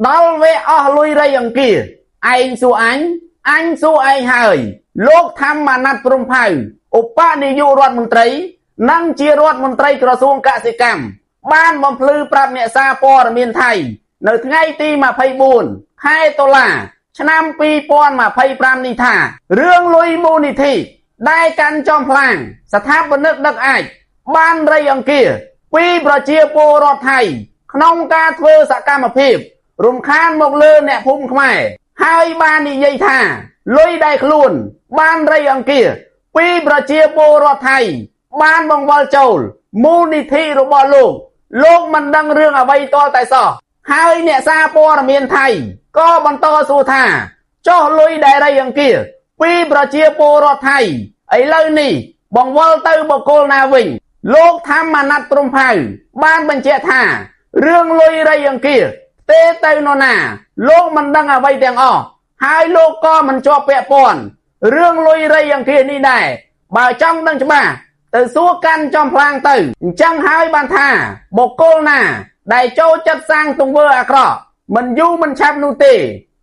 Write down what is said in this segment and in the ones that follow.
ដល់វេអស់លុយរៃអង្គាឯងសួរអញសួរឯងហើយលោកធម្មអាណត្តិព្រំផៅឧបនាយករដ្ឋមន្ត្រីនិងជារដ្ឋមន្ត្រីក្រសួងកសិកម្មបានបំភ្លឺប្រាប់អ្នកសារព័ត៌មានថៃនៅថ្ងៃទី24ខែតុលាឆ្នាំ2025នេះថារឿងលុយមូលនិធិដែលកាន់ចំផ្លាងស្ថាបនិកដឹកអាចបានរៃអង្គាពីប្រជាពលរដ្ឋថៃក្នុងការធ្វើសកម្មភាពរំខានមកលើអ្នកភូមិខ្មែរហើយបាននិយាយថាលុយដែលខ្លួនបានរៃអង្គាពីប្រជាពលរដ្ឋថៃបានបង្វិលចូលមូលនិធិរបស់លោកមិនដឹងរឿងអ្វីទាល់តែសោះហើយអ្នកសារព័ត៌មានថៃក៏បន្តសួរថាចុះលុយដែលរៃអង្គាពីប្រជាពលរដ្ឋថៃឥឡូវនេះបង្វិលទៅបុគ្គលណាវិញលោកធម្មអាណត្តិព្រំផៅបានបញ្ជាក់ថារឿងលុយរៃអង្គាទេទៅនរណាលោកមិនដឹងអ្វីទាំងអស់ហើយលោកក៏មិនជាប់ពាក់ព័ន្ធរឿងលុយរៃអង្គានេះដែរបើចង់ដឹងច្បាស់ទៅសួរកាន់ចំផ្លាងទៅអញ្ចឹងហើយបានថាបុគ្គលណាដែលចូលចិត្តសាងទង្វើអាក្រក់មិនយូរមិនឆាប់នោះទេ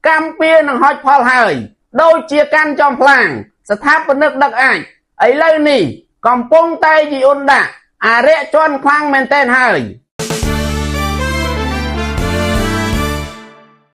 កម្មពៀនឹងហុចផលហើយដូចជាកាន់ចំផ្លាងស្ថាបនិកដឹកអាចឥឡូវនេះកំពុងតែយីអ៊ុនដាក់អរិយជនខ្លាំងមែនទែនហើយ